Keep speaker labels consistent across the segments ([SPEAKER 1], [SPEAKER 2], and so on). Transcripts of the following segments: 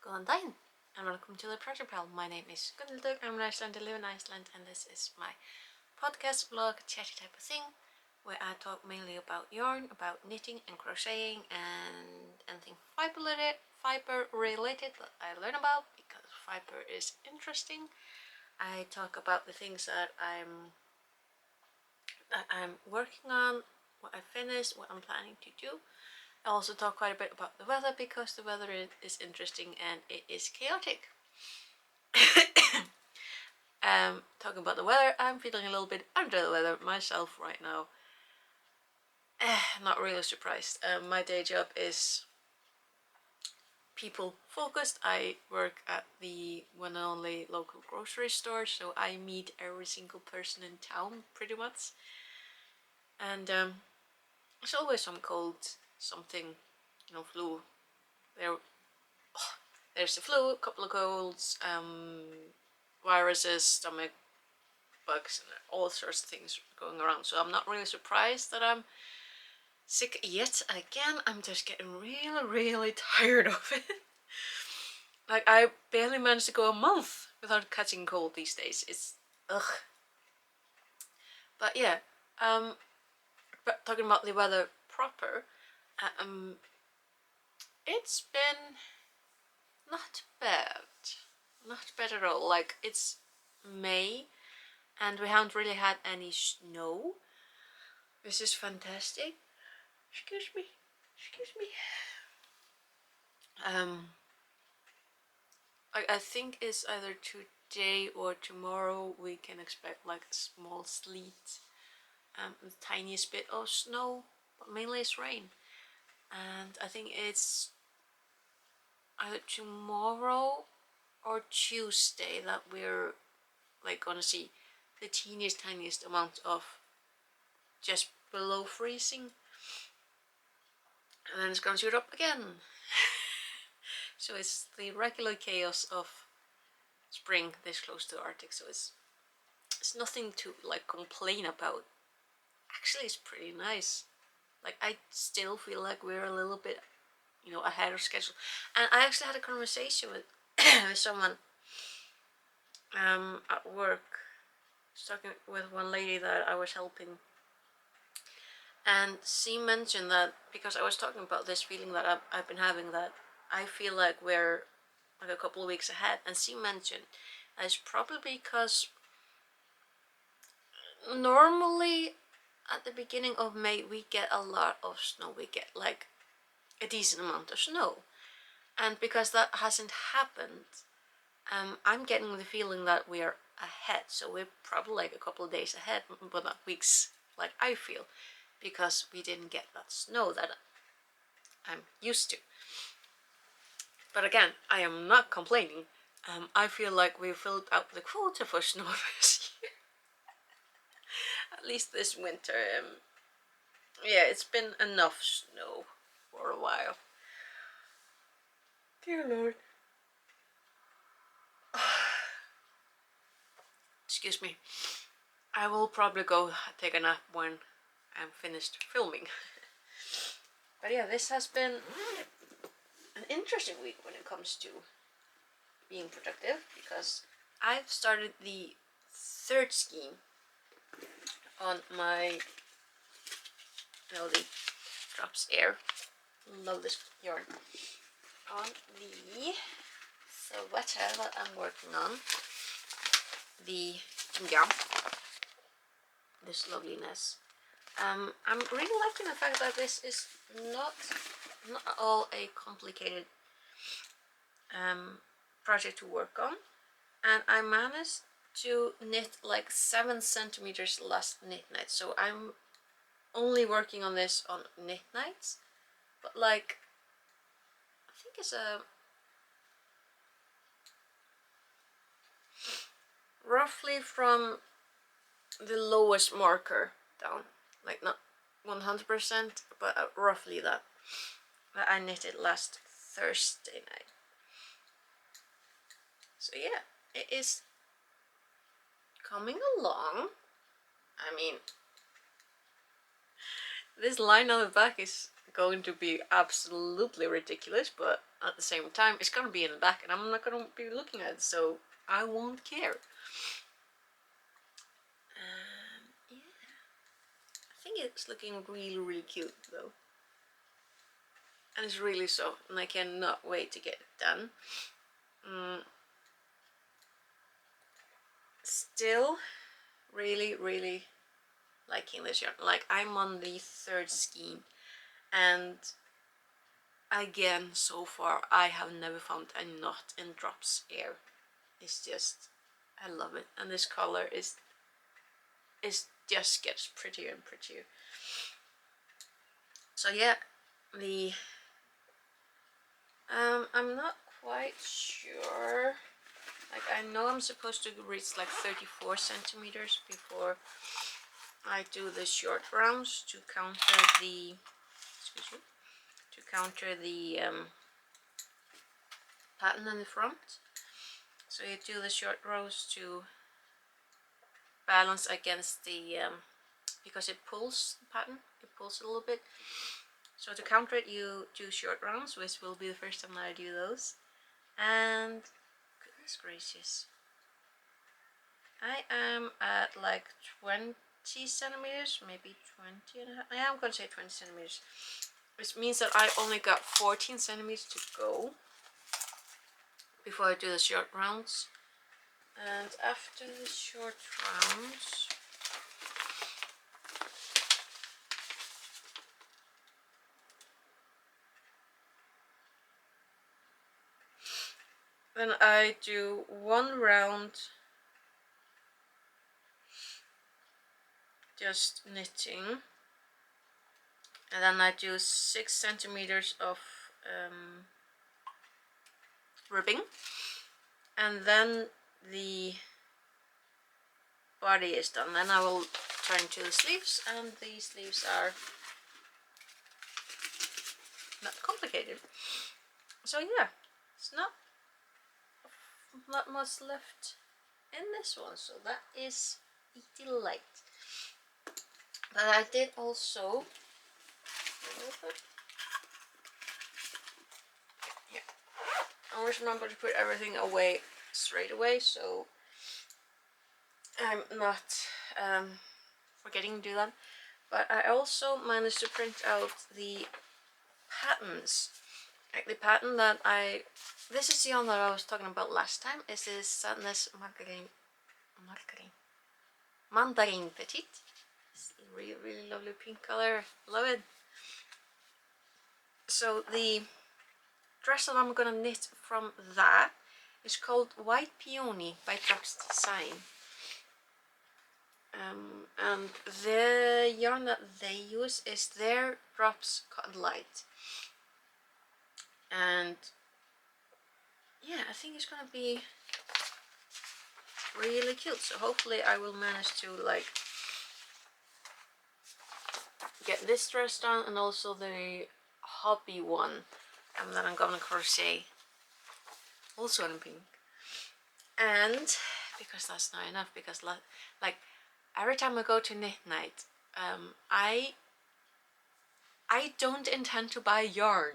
[SPEAKER 1] Góðan daginn and welcome to the Project Pal. My name is Gunnildur, I'm an Icelander, live in Iceland, and this is my podcast, vlog, chatty type of thing where I talk mainly about yarn, about knitting and crocheting and anything fiber related that I learn about because fiber is interesting. I talk about the things that I'm working on, what I finished, what I'm planning to do. I also talk quite a bit about the weather because the weather is interesting and it is chaotic. Talking about the weather, I'm feeling a little bit under the weather myself right now. Not really surprised. My day job is people focused. I work at the one and only local grocery store, so I meet every single person in town pretty much. And there's always some cold, something, flu. There's the flu, a couple of colds, viruses, stomach bugs, and all sorts of things going around. So I'm not really surprised that I'm sick yet again. I'm just getting really tired of it. Like, I barely managed to go a month without catching cold these days. It's ugh. But yeah, but talking about the weather proper, it's been not bad at all. Like, it's May and we haven't really had any snow. This is fantastic. Excuse me. I think it's either today or tomorrow we can expect like a small sleet, the tiniest bit of snow, but mainly it's rain. And I think it's either tomorrow or Tuesday that we're like gonna see the tiniest amount of just below freezing, and then it's gonna shoot up again. So it's the regular chaos of spring this close to the Arctic, so it's nothing to like complain about. Actually, it's pretty nice. Like, I still feel like we're a little bit, ahead of schedule. And I actually had a conversation with with someone at work. I was talking with one lady that I was helping, and she mentioned that, because I was talking about this feeling that I've been having, that I feel like we're like a couple of weeks ahead, and she mentioned that it's probably because normally at the beginning of May we get a lot of snow. We get like a decent amount of snow, and because that hasn't happened, I'm getting the feeling that we are ahead. So we're probably like a couple of days ahead, but not weeks like I feel, because we didn't get that snow that I'm used to. But again, I am not complaining. I feel like we filled out the quota for snow this year. At least this winter. Yeah, it's been enough snow for a while. Dear Lord. Excuse me. I will probably go take a nap when I'm finished filming. But yeah, this has been an interesting week when it comes to being productive, because I've started the third scheme on my the drops air. Love this yarn. On the sweater that I'm working on, the this loveliness. I'm really liking the fact that this is not at all a complicated project to work on, and I managed to knit like 7 centimeters last knit night. So I'm only working on this on knit nights, but like I think it's a roughly from the lowest marker down, like not 100%, but roughly that I knitted last Thursday night. So yeah, it is coming along. I mean, this line on the back is going to be absolutely ridiculous, but at the same time it's gonna be in the back and I'm not gonna be looking at it, so I won't care. Yeah, I think it's looking really, really cute though. And it's really soft and I cannot wait to get it done. Still really, really liking this yarn. Like, I'm on the third skein, and again, so far I have never found a knot in Drops Air. It's just, I love it, and this color is just gets prettier and prettier. So yeah, the I'm not quite sure. Like, I know I'm supposed to reach like 34 centimeters before I do the short rounds to counter the, excuse me, to counter the pattern in the front. So you do the short rows to balance against the, because it pulls the pattern, it pulls a little bit. So to counter it, you do short rounds, which will be the first time that I do those. And goodness gracious, I am at like 20 centimeters, maybe 20 and a half. Yeah, I'm gonna say 20 centimeters, which means that I only got 14 centimeters to go before I do the short rounds. And after the short rounds, then I do one round just knitting, and then I do 6 centimeters of ribbing, and then the body is done. Then I will turn to the sleeves, and the sleeves are not complicated. So yeah, it's not much left in this one, so that is a delight. But I did also, yeah, I always remember to put everything away straight away, so I'm not forgetting to do that. But I also managed to print out the patterns. Like the pattern that this is the one that I was talking about last time. Is this Sandnes Mandarin Petite. It's a really, really lovely pink color. Love it. So the dress that I'm gonna knit from that is called White Peony by Drops Design. And the yarn that they use is their Drops Cotton Light. And yeah, I think it's gonna be really cute. So hopefully I will manage to like get this dress done, and also the hobby one that I'm gonna crochet also in pink. And because that's not enough, because like every time I go to knit night, I don't intend to buy yarn,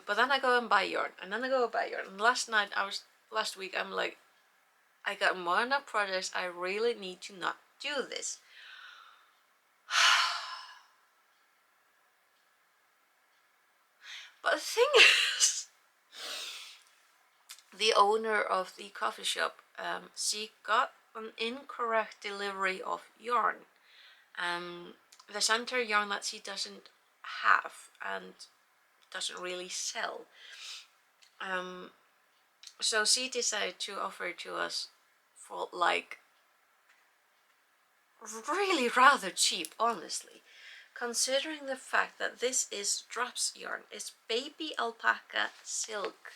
[SPEAKER 1] but then I go and buy yarn, and then I go and buy yarn. And last week I'm like, I got more enough projects, I really need to not do this. But the thing is, the owner of the coffee shop, she got an incorrect delivery of yarn. They sent her yarn that she doesn't have and doesn't really sell. So she decided to offer it to us for like really rather cheap, honestly, considering the fact that this is Drops yarn. It's baby alpaca silk,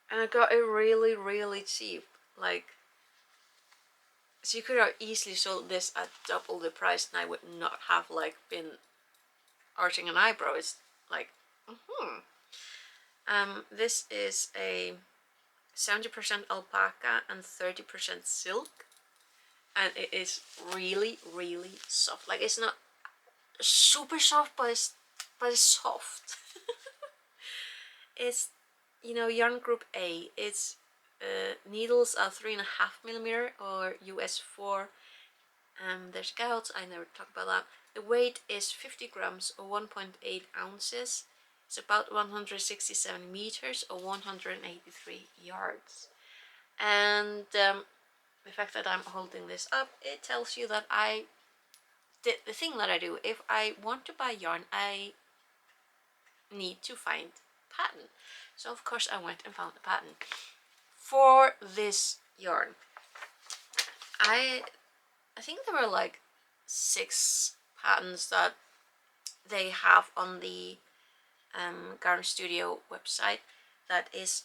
[SPEAKER 1] and I got it really, really cheap. Like, so you could have easily sold this at double the price, and I would not have like been arching an eyebrow. It's like, this is a 70% alpaca and 30% silk, and it is really, really soft. Like, it's not super soft, but it's soft. it's, you know, yarn group A. It's needles are 3.5 millimeter or US 4. There's gouts, I never talked about that. The weight is 50 grams or 1.8 ounces. It's about 167 meters or 183 yards. And the fact that I'm holding this up, it tells you that I did the thing that I do. If I want to buy yarn, I need to find pattern. So of course I went and found the pattern for this yarn. I think there were like 6 patterns that they have on the Garnstudio website that is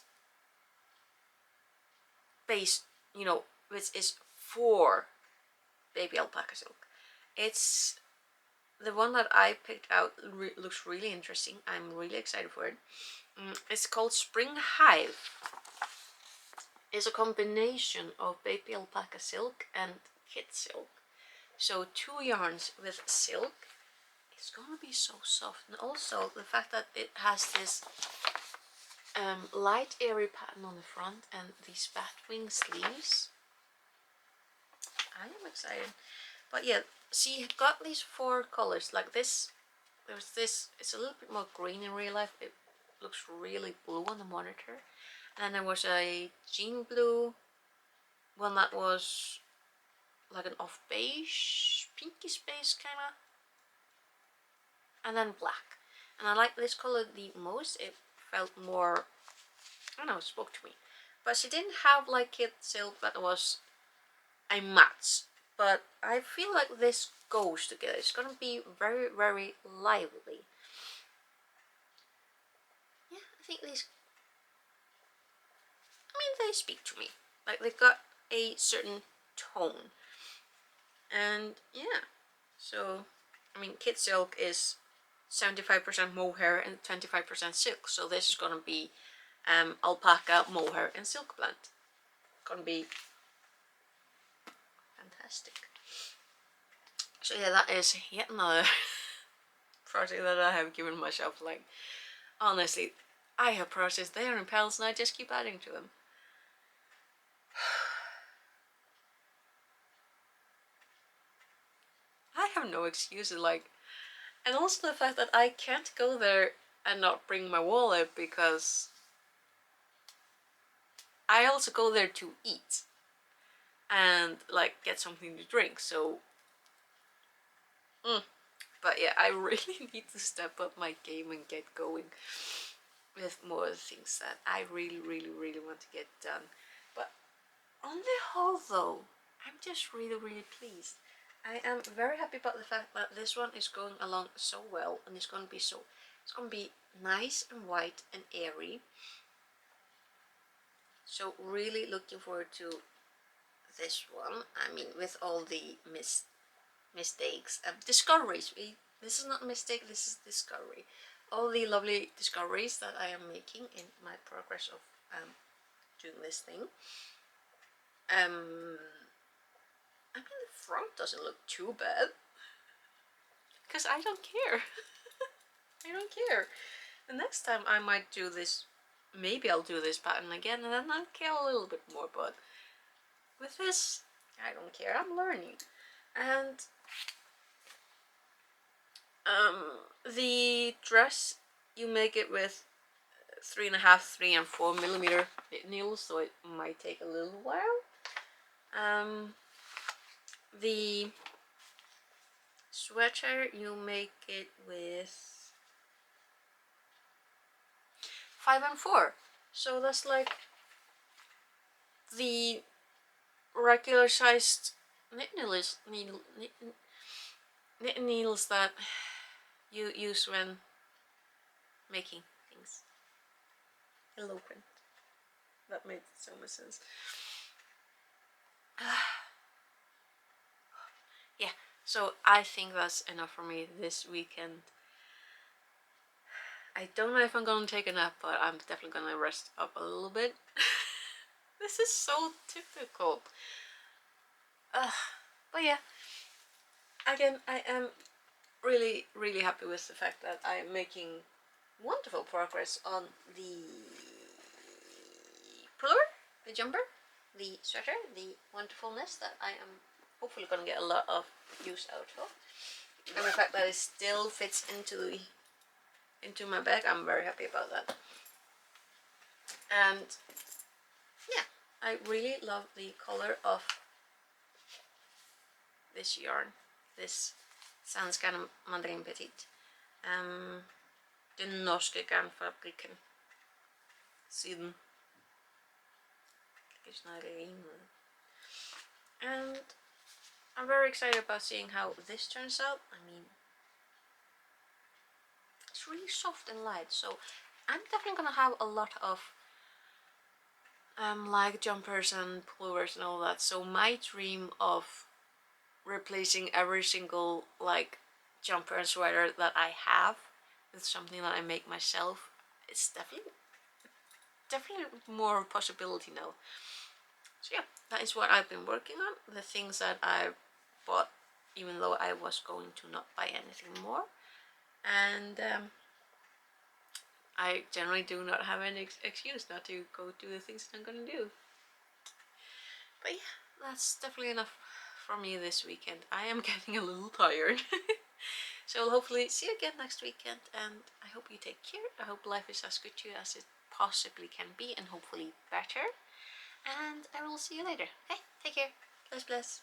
[SPEAKER 1] based, you know, which is for baby alpaca silk. It's the one that I picked out looks really interesting. I'm really excited for it. It's called Spring Hive. It's a combination of baby alpaca silk and kid silk. So 2 yarns with silk. It's gonna be so soft, and also the fact that it has this light airy pattern on the front and these batwing sleeves. I am excited. But yeah, she got these 4 colors like this. There's this, it's a little bit more green in real life. It looks really blue on the monitor. And there was a jean blue, one that was like an off beige, pinkish beige kind of, and then black. And I like this color the most. It felt more, I don't know, it spoke to me. But she didn't have like kid silk that was a match. But I feel like this goes together. It's gonna be very, very lively. Yeah, I think these, I mean, they speak to me. Like, they've got a certain tone. And yeah, so, I mean, kid silk is 75% mohair and 25% silk. So this is gonna be alpaca, mohair, and silk blend. Gonna be fantastic. So yeah, that is yet another project that I have given myself. Like, honestly, I have projects, they are in piles and I just keep adding to them. I have no excuses, like, and also the fact that I can't go there and not bring my wallet because I also go there to eat and like get something to drink. So but yeah, I really need to step up my game and get going with more things that I really want to get done. But on the whole though, I'm just really pleased. I am very happy about the fact that this one is going along so well, and it's gonna be nice and white and airy. So really looking forward to this one. I mean, with all the mistakes, discoveries. This is not a mistake, this is discovery. All the lovely discoveries that I am making in my progress of doing this thing. I mean, the front doesn't look too bad because I don't care. I don't care. The next time I might do this, maybe I'll do this pattern again and then I'll care a little bit more, but with this, I don't care. I'm learning. And the dress, you make it with 3.5, 3 and 4 millimeter needles, so it might take a little while. The sweater, you make it with 5 and 4, so that's like the regular sized knit needles that you use when making things. Eloquent. That made so much sense. Yeah, so I think that's enough for me this weekend. I don't know if I'm gonna take a nap, but I'm definitely gonna rest up a little bit. This is so typical. But yeah, again, I am really happy with the fact that I am making wonderful progress on the pullover, the jumper, the sweater, the wonderfulness that I am hopefully gonna get a lot of use out of. And the fact that it still fits into my bag, I'm very happy about that. And yeah, I really love the color of this yarn, this Svenska Mandarin Petit. Den norske garnfabriken Syden. And I'm very excited about seeing how this turns out. I mean, it's really soft and light, so I'm definitely gonna have a lot of like jumpers and pullovers and all that. So my dream of replacing every single like jumper and sweater that I have with something that I make myself, it's definitely more of a possibility now. So yeah, that is what I've been working on, the things that I bought even though I was going to not buy anything more. And I generally do not have any excuse not to go do the things that I'm gonna do. But yeah, that's definitely enough for me this weekend. I am getting a little tired. So I'll hopefully see you again next weekend, and I hope you take care. I hope life is as good to you as it possibly can be, and hopefully better. And I will see you later. Okay, take care. Bless, bless.